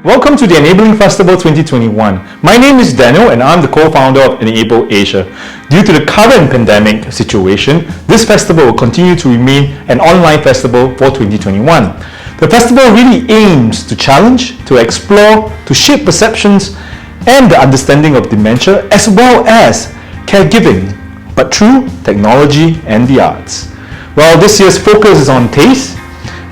Welcome to the Enabling Festival 2021. My name is Daniel and I'm the co-founder of Enable Asia. Due to the current pandemic situation, this festival will continue to remain an online festival for 2021. The festival really aims to challenge, to explore, to shape perceptions and the understanding of dementia as well as caregiving, but through technology and the arts. Well, this year's focus is on taste,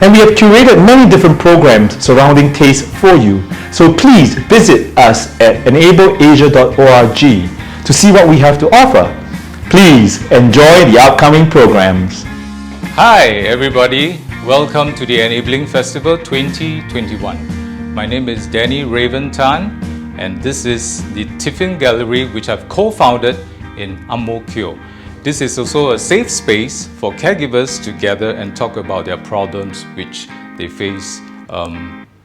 and we have curated many different programs surrounding taste for you. So please visit us at enableasia.org to see what we have to offer. Please enjoy the upcoming programs. Hi everybody, welcome to the Enabling Festival 2021. My name is Danny Raven Tan and this is the Tiffin Gallery which I've co-founded in Ang Mo Kio. This is also a safe space for caregivers to gather and talk about their problems which they face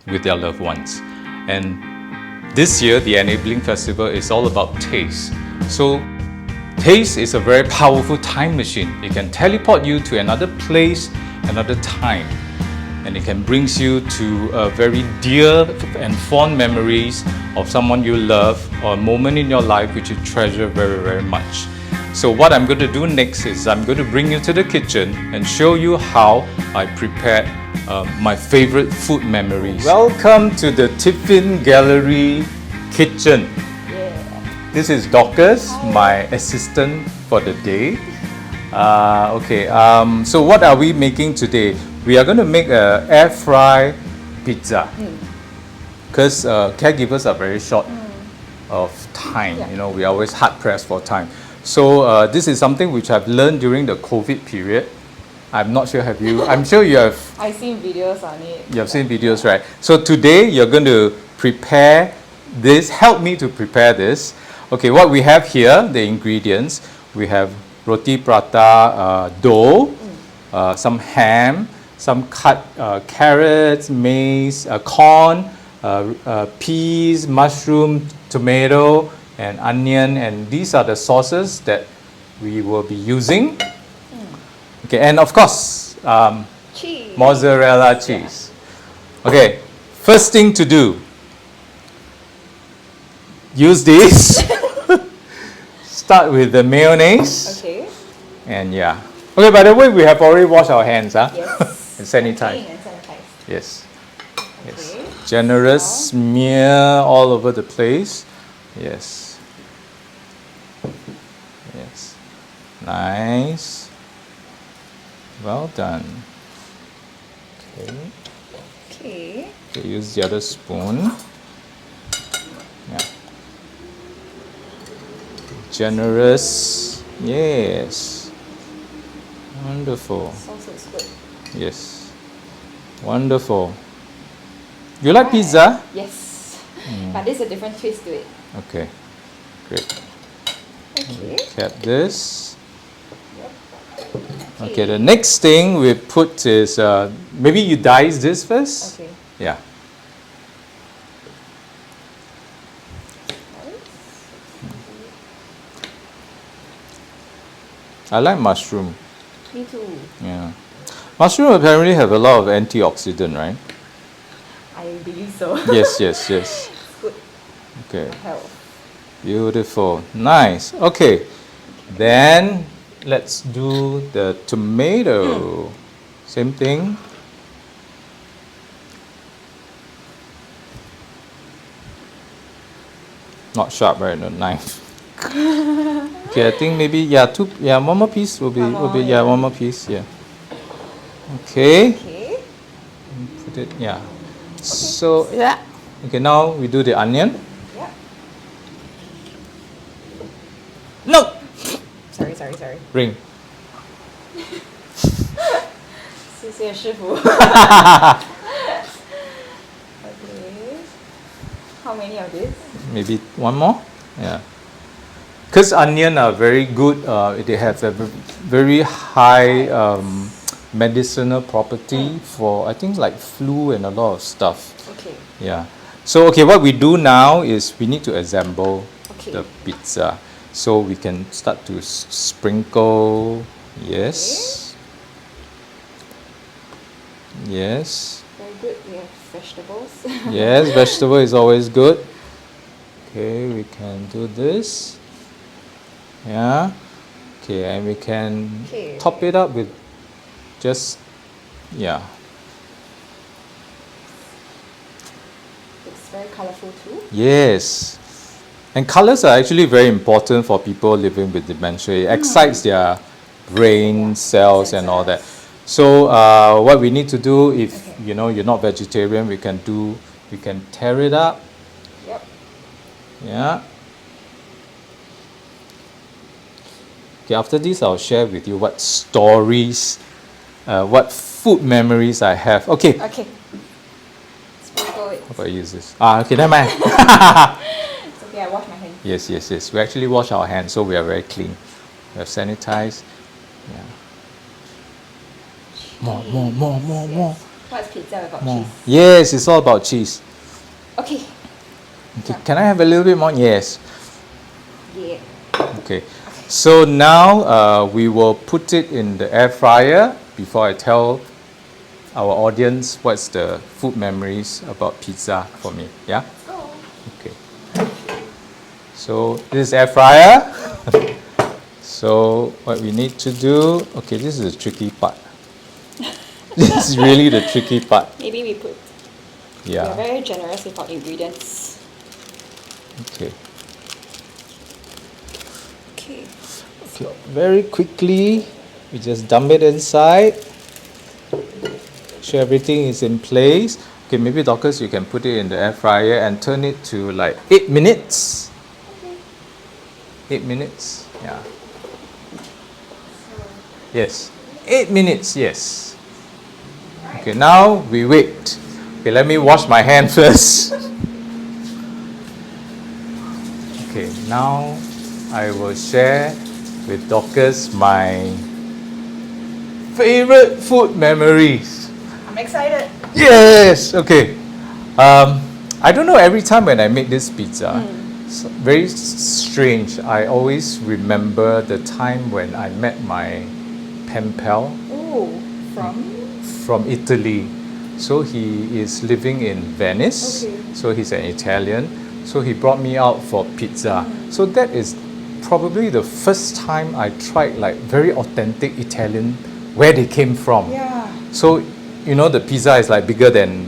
with their loved ones. And this year, the Enabling Festival is all about taste. So, taste is a very powerful time machine. It can teleport you to another place, another time. And it can bring you to very dear and fond memories of someone you love or a moment in your life which you treasure very, very much. So what I'm going to do next is I'm going to bring you to the kitchen and show you how I prepared my favorite food memories. Welcome to the Tiffin Gallery kitchen. Yeah. This is Dorcas, my assistant for the day. So what are we making today? We are going to make an air fry pizza because caregivers are very short of time. Yeah. You know, we are always hard pressed for time. So this is something which I've learned during the COVID period. I'm not sure, have you? I'm sure you have. I've seen videos on it. You have seen videos, right? So today you're going to prepare this, help me to prepare this. Okay, what we have here, the ingredients, we have roti prata dough, some ham, some cut carrots, maize, corn, peas, mushroom, tomato, and onion, and these are the sauces that we will be using. Okay, and of course, Cheese. mozzarella cheese. Okay, first thing to do, use this. Start with the mayonnaise. Okay. And yeah. Okay, by the way, we have already washed our hands, huh? Yes. And sanitized. Clean and sanitized. Yes. Yes. Okay. Generous smear all over the place. Yes. Yes. Nice. Well done. Okay. Okay. Okay, use the other spoon. Yeah. Generous. Yes. Wonderful. Sauce is good. Yes. Wonderful. You like pizza? Yes. But there's a different twist to it. Okay. Great. Okay. Cap this. Okay, the next thing we put is, maybe you dice this first? Okay. Yeah. I like mushroom. Me too. Yeah. Mushroom apparently have a lot of antioxidant, right? I believe so. Yes, yes, yes. It's good Okay. health. Beautiful. Nice. Okay. Then let's do the tomato. Same thing. Not sharp, right? The knife. Okay, I think maybe one more piece will be one more piece, yeah. Okay. Okay. Put it, yeah. So yeah. Okay, now we do the onion. Yeah. No. Sorry. Ring. 谢谢师傅. Okay. How many of this? Maybe one more. Yeah. Because onion are very good. They have a very high medicinal property for, I think, like flu and a lot of stuff. Okay. Yeah. So okay, what we do now is we need to assemble Okay. the pizza. So we can start to sprinkle. Yes. Yes. Very good. We have vegetables. Yes, vegetable is always good. Okay, we can do this. Yeah. Okay, and we can Okay. top it up with just, yeah. It's very colorful too. Yes. And colors are actually very important for people living with dementia. It excites their brain Yeah, cells and all that. sensors. So what we need to do, if Okay. you know you're not vegetarian, we can tear it up. Yep. Yeah. Okay, after this I'll share with you what stories, what food memories I have. Okay. Okay. Sprinkle it. How about I use this? Okay, never mind. It's okay. I wash my hands. Yes, yes, yes. We actually wash our hands, so we are very clean. We have sanitized. Yeah. More. What's pizza without More. cheese? Yes, it's all about cheese. Okay. Okay, can I have a little bit more? Yes. Yeah. Okay. So now we will put it in the air fryer before I tell our audience what's the food memories about pizza for me. Yeah? Let's go. Okay. So this is air fryer. So what we need to do, okay, this is the tricky part. This is really the tricky part. Maybe we put. We are Yeah. very generous with our ingredients. Okay. Okay. Okay. Very quickly, we just dump it inside. Make sure everything is in place. Okay, maybe Dorcas, you can put it in the air fryer and turn it to like 8 minutes. 8 minutes. Yeah. Yes. 8 minutes, yes. Okay, now we wait. Okay, let me wash my hand first. Okay, now I will share with Dorcas my favorite food memories. I'm excited. Yes, okay. I don't know, every time when I make this pizza, it's very strange. I always remember the time when I met my pen pal Oh, from? from Italy. So he is living in Venice. Okay. So he's an Italian. So he brought me out for pizza. So that is probably the first time I tried like very authentic Italian, where they came from. Yeah. So, you know, the pizza is like bigger than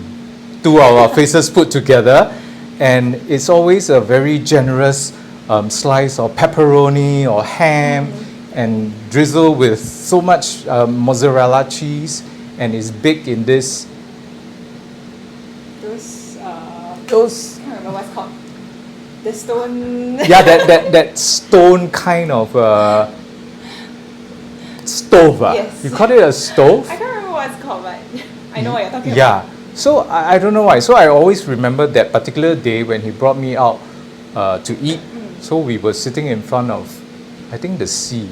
two of our faces put together. And it's always a very generous slice of pepperoni or ham and drizzled with so much mozzarella cheese. And it's baked in this, Those, those, I can't remember what's called. The stone. yeah, that stone kind of stove. Yes. You call it a stove? I can't remember what it's called, but I know what you're talking Yeah. about. So I don't know why. So I always remember that particular day when he brought me out to eat. So we were sitting in front of, I think, the sea.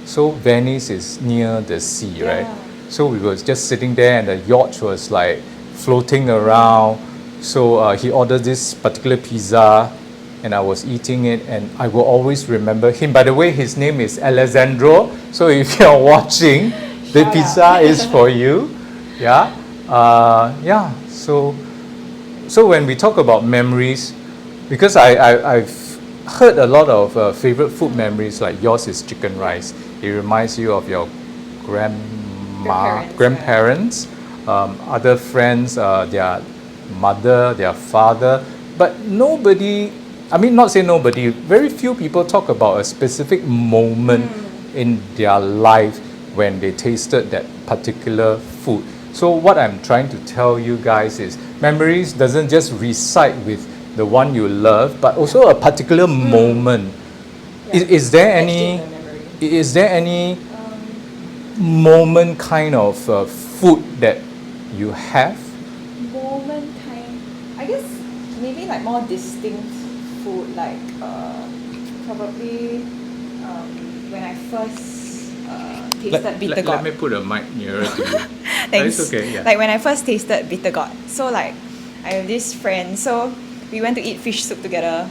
So Venice is near the sea, right? Yeah. So we were just sitting there and the yacht was like floating around. So he ordered this particular pizza and I was eating it and I will always remember him. By the way, his name is Alessandro. So if you're watching, the Shout pizza out. is for you. Yeah. Yeah. So when we talk about memories, because I've heard a lot of favorite food memories, like yours is chicken rice. It reminds you of your grandparents, other friends, their mother, their father. But nobody, I mean, not say nobody, very few people talk about a specific moment in their life when they tasted that particular food. So what I'm trying to tell you guys is memories doesn't just reside with the one you love, but also a particular moment. Yeah. Is there Etched any in the memory. is there any moment kind of food that you have? Moment time. I guess maybe like more distinct food, like probably when I first tasted bitter gourd. Let me put a mic nearer to you. Thanks. It's okay, yeah. Like when I first tasted bitter gourd, so like I have this friend, so we went to eat fish soup together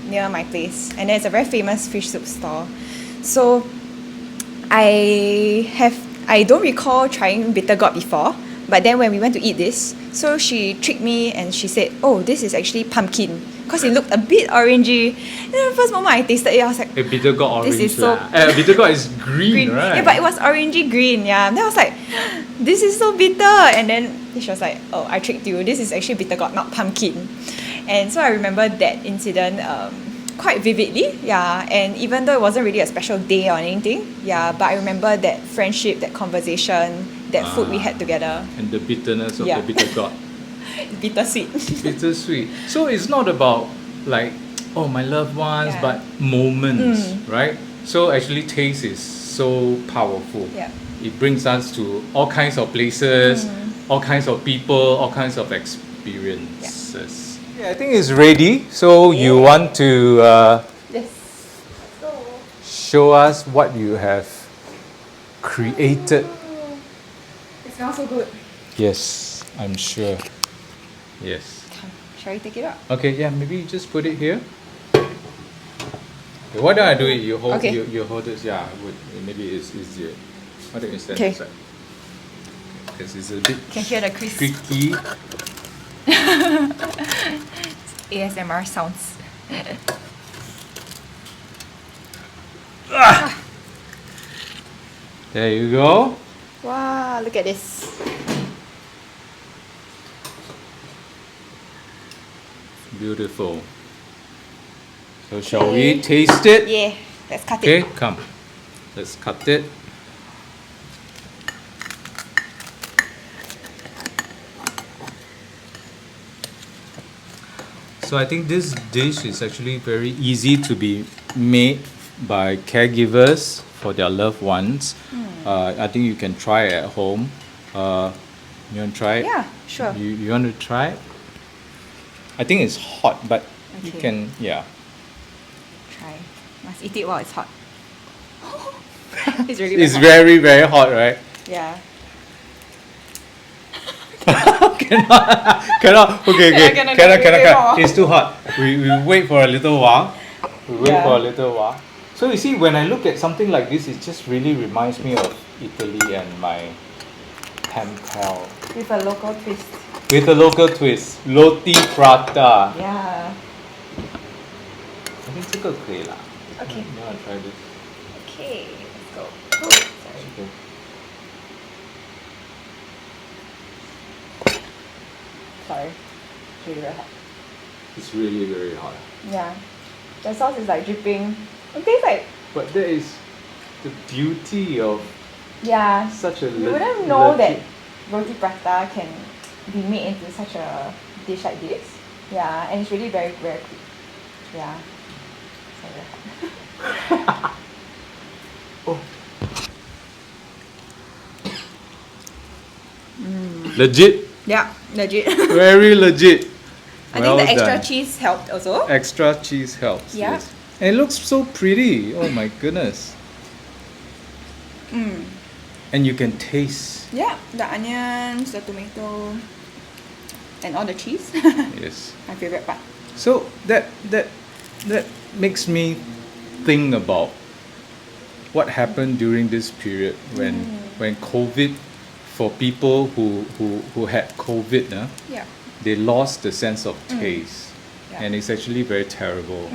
near my place, and there's a very famous fish soup store. So I don't recall trying bitter gourd before, But then when we went to eat this, so she tricked me and she said, oh, this is actually pumpkin. Because it looked a bit orangey. And then the first moment I tasted it, I was like, bitter gourd orange. this is so bitter gourd is green, right? Yeah, but it was orangey green, yeah. And then I was like, this is so bitter. And then she was like, oh, I tricked you. This is actually bitter gourd, not pumpkin. And so I remember that incident quite vividly, yeah. And even though it wasn't really a special day or anything, yeah, but I remember that friendship, that conversation, that food we had together. And the bitterness of Yeah. the bitter gourd. Bittersweet. Bittersweet. So it's not about like, oh, my loved ones, Yeah. but moments, right? So actually taste is so powerful. Yeah. It brings us to all kinds of places, all kinds of people, all kinds of experiences. Yeah, I think it's ready. So you want to Yes. So, show us what you have created. it smells so good. Yes, I'm sure. Yes. Shall we take it out? Okay, yeah, maybe you just put it here. Okay, why don't I do it? You hold, Okay. you hold this. Yeah, maybe it's easier. Why don't you stand Okay. aside? Because it's a bit Can hear the crisp tricky. ASMR sounds. There you go. Wow, look at this. Beautiful. So shall we taste it? Yeah, let's cut Okay, it. come. Let's cut it. So I think this dish is actually very easy to be made by caregivers for their loved ones. I think you can try it at home. You want to try it? Yeah, sure. You want to try it? I think it's hot, but you Okay. can, yeah. Try. Must eat it while it's hot. It's really It's hot. very, very hot, right? Yeah. Cannot. Okay. Cannot. Cannot. It's too hot. We wait for a little while. Yeah. So you see, when I look at something like this, it just really reminds me of Italy and my pen pal. With a local twist. With a local twist, roti prata. Yeah. I think 这个可以啦。 Okay. You want to try this? Okay, let's go. Oh, sorry. Okay. Sorry. It's really very hot. It's really very hot. Yeah. The sauce is like dripping. It tastes like, But that is the beauty of yeah. such a You wouldn't know that roti prata can be made into such a dish like this. Yeah, and it's really very, very quick. Yeah. So very hot. Oh. Legit. Yeah, legit. Very legit. I Well think the extra done. cheese helped also. Extra cheese helps. Yeah. Yes. And it looks so pretty. Oh my goodness. And you can taste. Yeah, the onions, the tomato, and all the cheese. Yes. My favorite part. So that makes me think about what happened during this period when COVID, for people who had COVID, Yeah. they lost the sense of taste. Yeah. And it's actually very terrible.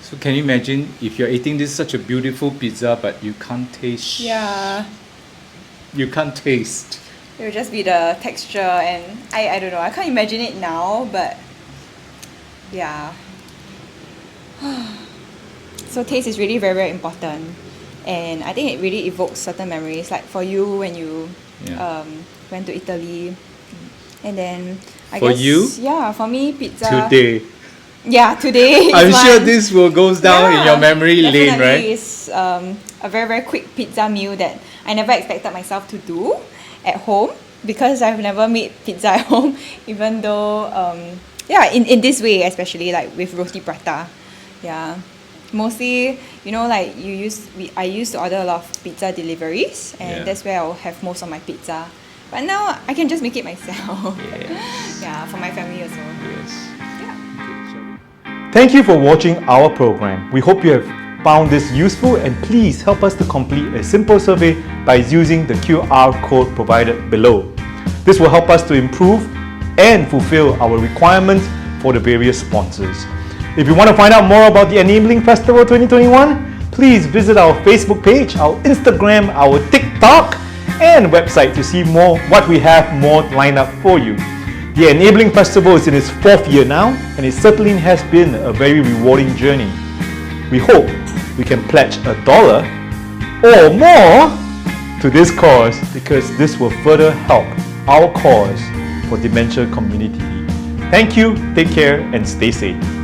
So can you imagine if you're eating this such a beautiful pizza but you can't taste? Yeah. You can't taste. It would just be the texture, and I don't know. I can't imagine it now, but yeah. So taste is really very, very important, and I think it really evokes certain memories. Like for you, when you Yeah. went to Italy, and then I For guess you? yeah, for me pizza Today. Yeah, today. is I'm sure one. this will goes down in your memory lane, definitely. right? It's a very, very quick pizza meal that I never expected myself to do at home, because I've never made pizza at home, even though in this way, especially like with roti prata. Yeah. Mostly, like I used to order a lot of pizza deliveries, and Yeah. that's where I'll have most of my pizza. But now I can just make it myself. Yes. Yeah, for my family also. Yes. Yeah. Okay, shall we? Thank you for watching our program. We hope you have found this useful, and please help us to complete a simple survey by using the QR code provided below. This will help us to improve and fulfill our requirements for the various sponsors. If you want to find out more about the Enabling Festival 2021, please visit our Facebook page, our Instagram, our TikTok, and website to see more what we have more lined up for you. The Enabling Festival is in its 4th year now, and it certainly has been a very rewarding journey. We hope we can pledge $1 or more to this cause, because this will further help our cause for dementia community. Thank you, take care, and stay safe.